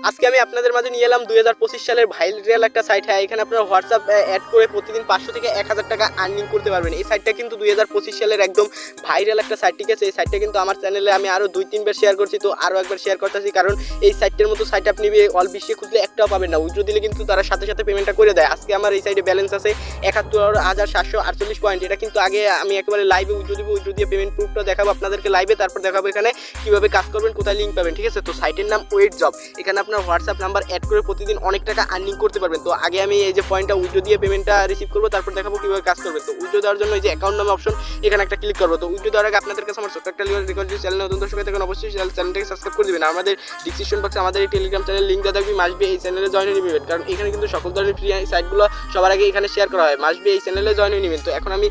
আজকে আমি আপনাদের মাঝে নিয়ে এলাম 2025 সালের ভাইরাল একটা সাইট। হ্যাঁ, এখানে আপনারা হোয়াটসঅ্যাপ অ্যাড করে প্রতিদিন 500 থেকে 1000 টাকা আর্নিং করতে পারবেন। এই সাইটটা কিন্তু 2025 সালের একদম ভাইরাল একটা সাইট, ঠিক আছে। এই সাইটটা কিন্তু আমার চ্যানেলে আমি আরও 2-3 বার শেয়ার করছি, তো আরও একবার শেয়ার করতেছি, কারণ এই সাইটের মতো সাইট আপনি অল বিশ্বে খুঁজলে একটাও পাবেন না। উইথড্র দিলে কিন্তু তারা সাথে সাথে পেমেন্টটা করে দেয়। আজকে আমার এই সাইটে ব্যালেন্স আছে 71,748 পয়েন্ট। এটা কিন্তু আগে আমি একেবারে লাইভে উইথড্র দিব, উইথড্র দিয়ে পেমেন্ট প্রুফটা দেখাবো আপনাদেরকে লাইভে, তারপর দেখাবো এখানে কীভাবে কাজ করবেন, কোথায় লিঙ্ক পাবেন, ঠিক আছে। তো সাইটের নাম ওয়েট জব। এখানে আপনার হোয়াটসঅ্যাপ নাম্বার অ্যাড করে প্রতিদিন অনেক টাকা আর্নিং করতে পারবেন। তো আগে আমি এই যে পয়েন্টটা উইথড্র দিয়ে পেমেন্টটা রিসিভ করবো, তারপর দেখাবো কীভাবে কাজ করবেন। তো উইথড্র দেওয়ার জন্য এই যে অ্যাকাউন্ট নামে অপশন, এখানে একটা ক্লিক করবো। তো উইথড্র দেওয়ার আগে আপনাদের কাছে আমার ছোট্ট একটা রিকোয়েস্ট, যদি চ্যানেল নতুন দর্শক থাকেন অবশ্যই চ্যানেলটাকে সাবস্ক্রাইব করে দেবেন। আমাদের ডিসক্রিপশন বক্সে আমাদের এই টেলিগ্রাম চ্যানেল লিঙ্ক দেওয়া থাকবে, মাসবে এই চ্যানেলে জয়েন হয়ে নেবেন, কারণ এখানে কিন্তু সকল ধরনের ফ্রি সাইটগুলো সবার আগে এখানে শেয়ার করা হয়। মাসবে এই চ্যানেলে জয়েন হয়ে নেবেন। তো এখন আমি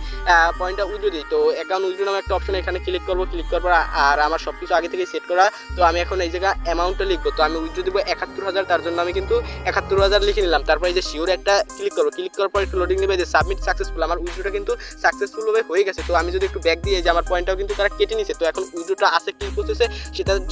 পয়েন্টটা উইথড্র দিই। তো অ্যাকাউন্ট উইথড্র নামে একটা অপশন এখানে ক্লিক করবো। ক্লিক করার আর আমার সব কিছু আগে থেকে সেট করা। তো আমি এখন এই জায়গায় অ্যামাউন্টটা লিখবো। তো আমি উইথড্র দেবো 71,000, তার জন্য আমি কিন্তু 71,000 লিখে নিলাম। তারপর এই যে শিওর একটা ক্লিক করবো। ক্লিক করার পর একটু লোডিং নেবে, যে সাবমিট সাকসেসফুল। আমার উইথড্রটা কিন্তু সাকসেসফুলভাবে হয়ে গেছে। তো আমি যদি একটু ব্যাক দিয়ে, যে আমার পয়েন্টটাও কিন্তু তারা কেটে নিছে। তো এখন উইথড্রটা আছে কি প্রসেসে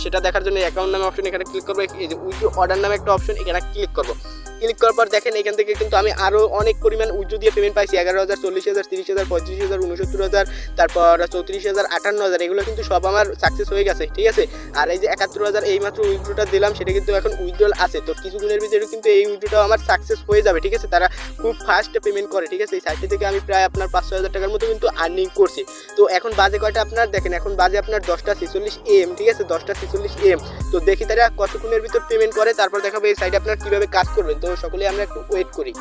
সেটা দেখার জন্য অ্যাকাউন্ট নামে অপশন এখানে ক্লিক করবো। এই যে উইথড্র অর্ডার নামে একটা অপশন, এখানে ক্লিক করবো। ক্লিক করার পর দেখেন এখান থেকে কিন্তু আমি আরও অনেক পরিমাণ উইথড্র দিয়ে পেমেন্ট পাইছি। 11,000, 40,000, 30,000, 35,000, 69,000, তারপর 34,000, 58,000, এগুলো কিন্তু সব আমার সাকসেস হয়ে গেছে, ঠিক আছে। আর এই যে 71,000 এই মাত্র উইথড্রটা দিলাম, সেটা কিন্তু এখন উইথড্রল আছে। তো কিছুদিনের ভিতরে কিন্তু এই উইথড্রটাও আমার সাকসেস হয়ে যাবে, ঠিক আছে। তারা খুব ফাস্ট পেমেন্ট করে, ঠিক আছে। এই সাইট থেকে আমি প্রায় আপনার 5-6 হাজার টাকার মতো কিন্তু আর্নিং করছি। তো এখন বাজে কয়টা আপনার দেখেন, এখন বাজে আপনার 10:46 AM, ঠিক আছে, 10:46 AM। তো দেখি তারা কতক্ষণের ভিতর পেমেন্ট করে, তারপর দেখাবো এই সাইটে আপনার কীভাবে কাজ করবেন। তো সকলে আমরা একটু ওয়েট করি।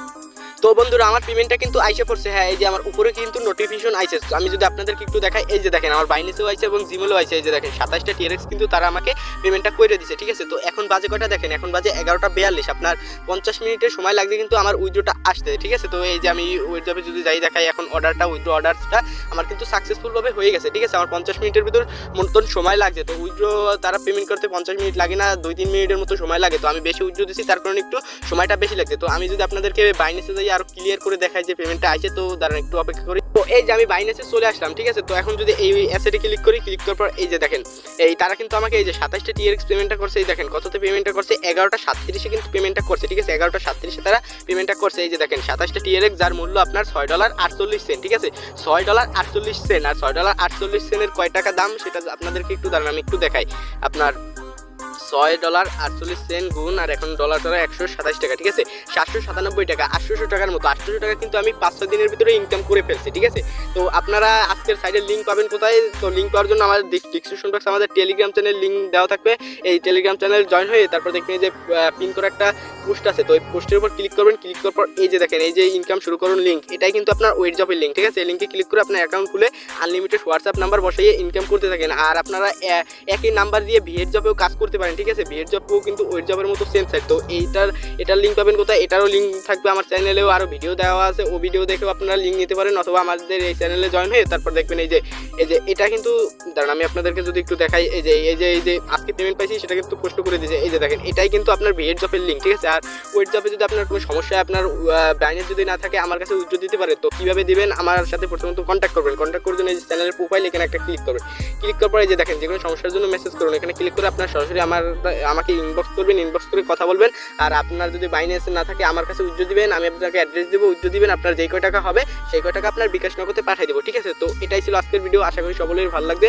তো বন্ধুরা, আমার পেমেন্টটা কিন্তু আইসে পড়ছে। হ্যাঁ, এই যে আমার উপরে কিন্তু নোটিফিকেশন আইসে। আমি যদি আপনাদেরকে একটু দেখাই, এই যে দেখেন আমার বাইনেসেও আইসে এবং জিমেলও আইসে। এই যে দেখেন 27টা TRX কিন্তু তারা আমাকে পেমেন্টটা করে দিছে, ঠিক আছে। তো এখন বাজে কয়টা দেখেন, এখন বাজে 11:42। আপনার 50 মিনিটের সময় লাগছে কিন্তু আমার উইথড্রটা আসতে, ঠিক আছে। তো এই যে আমি উইথড্রপে যদি যাই দেখাই, এখন উইথড্র অর্ডারটা আমার কিন্তু সাকসেসফুলভাবে হয়ে গেছে, ঠিক আছে। আমার 50 মিনিটের ভিতর মতন সময় লাগছে। তো উইথড্র তারা পেমেন্ট করতে 50 মিনিট লাগে না, 2-3 মিনিটের মতো সময় লাগে। তো আমি বেশি উইথড্র দিচ্ছি, তার কারণে একটু সময়টা বেশি লাগছে। তো আমি যদি আপনাদেরকে বাইনেসে যাই আরও ক্লিয়ার করে দেখাই যে পেমেন্টটা আসে, তো দাঁড়ান একটু অপেক্ষা করি। তো এই যে আমি বাইনেসে চলে আসলাম, ঠিক আছে। তো এখন যদি এই অ্যাসেটে ক্লিক করি, ক্লিক করার পর এই যে দেখেন এই তারা কিন্তু আমাকে এই যে 27টা TRX পেমেন্টটা করছে। এই দেখেন কততে পেমেন্টটা করছে, 11:37 কিন্তু পেমেন্টটা করছে, ঠিক আছে। 11:37 তারা পেমেন্টটা করছে। এই যে দেখেন 27টা TRX, যার মূল্য আপনার $6.48, ঠিক আছে। $6.48। আর $6.48 কয় টাকা দাম সেটা আপনাদেরকে একটু দাঁড়ান আমি একটু দেখাই। আপনার $6.48 গুণ আর এখন ডলার দ্বারা 127 টাকা, ঠিক আছে। 797 টাকা, 800 টাকার মতো। 800 টাকা কিন্তু আমি 5-6 দিনের ভিতরে ইনকাম করে ফেলছি, ঠিক আছে। তো আপনারা আজকের সাইডের লিঙ্ক পাবেন কোথায়? তো লিঙ্ক পাওয়ার জন্য আমাদের ডিসক্রিপশন বক্সে আমাদের টেলিগ্রাম চ্যানেল লিঙ্ক দেওয়া থাকবে। এই টেলিগ্রাম চ্যানেল জয়েন হয়ে তারপর দেখবেন যে পিন করে একটা পোস্ট আছে। তো এই পোস্টের উপর ক্লিক করবেন। ক্লিক করার পর এই যে দেখেন এই যে ইনকাম শুরু করুন লিঙ্ক, এটাই কিন্তু আপনার ওয়েট জবের লিঙ্ক, ঠিক আছে। এই লিঙ্কে ক্লিক করে আপনার অ্যাকাউন্ট খুলে আনলিমিটেড হোয়াটসঅ্যাপ নাম্বার বসাইয়ে ইনকাম করতে থাকেন। আর আপনারা একই নাম্বার দিয়ে ভিএড জবেও কাজ করতে পারেন, ঠিক আছে। ভিএড জবও কিন্তু ওয়েট জবের মতো সেম সাইট। তো এটার লিঙ্ক পাবেন কোথায়? এটারও লিঙ্ক থাকবে আমার চ্যানেলেও, আরও ভিডিও দেওয়া আছে। ও ভিডিও দেখেও আপনারা লিঙ্ক নিতে পারেন, অথবা আমাদের এই চ্যানেলে জয়েন হয়ে তারপর দেখবেন এই যে এটা কিন্তু দাঁড়ান আমি আপনাদেরকে যদি একটু দেখাই। এই যে আজকে পেমেন্ট পাইছি সেটা কিন্তু পোস্ট করে দিয়েছে। এই যে দেখেন এটাই কিন্তু আপনার ভিএড জবের লিঙ্ক, ঠিক আছে। আর ওয়েট জবে যদি আপনার কোনো সমস্যা, আপনার ব্রাইনের যদি না থাকে, আমার কাছে উইথড্র দিতে পারে। তো কীভাবে দিবেন? আমার সাথে প্রথমত কন্ট্যাক্ট করবেন। কন্ট্যাক্ট করার জন্য এই চ্যানেলের প্রোফাইল এখানে একটা ক্লিক করবেন। ক্লিক করার পরে যে দেখেন যে কোনো সমস্যার জন্য মেসেজ করুন, এখানে ক্লিক করে আপনার সরাসরি আমাকে ইনবক্স করবেন, ইনবক্স করে কথা বলবেন। আর আপনার যদি বাইন্যান্স না থাকে, আমার কাছে উইথড্র দিবেন, আমি আপনাকে অ্যাড্রেস দেবো, উইথড্র দিবেন। আপনার যেই কয় টাকা হবে সেই কয় টাকা আপনার বিকাশ নগদে পাঠিয়ে দেবো, ঠিক আছে। তো এটাই ছিল আজকের ভিডিও। আশা করি সকলের ভালো লাগবে।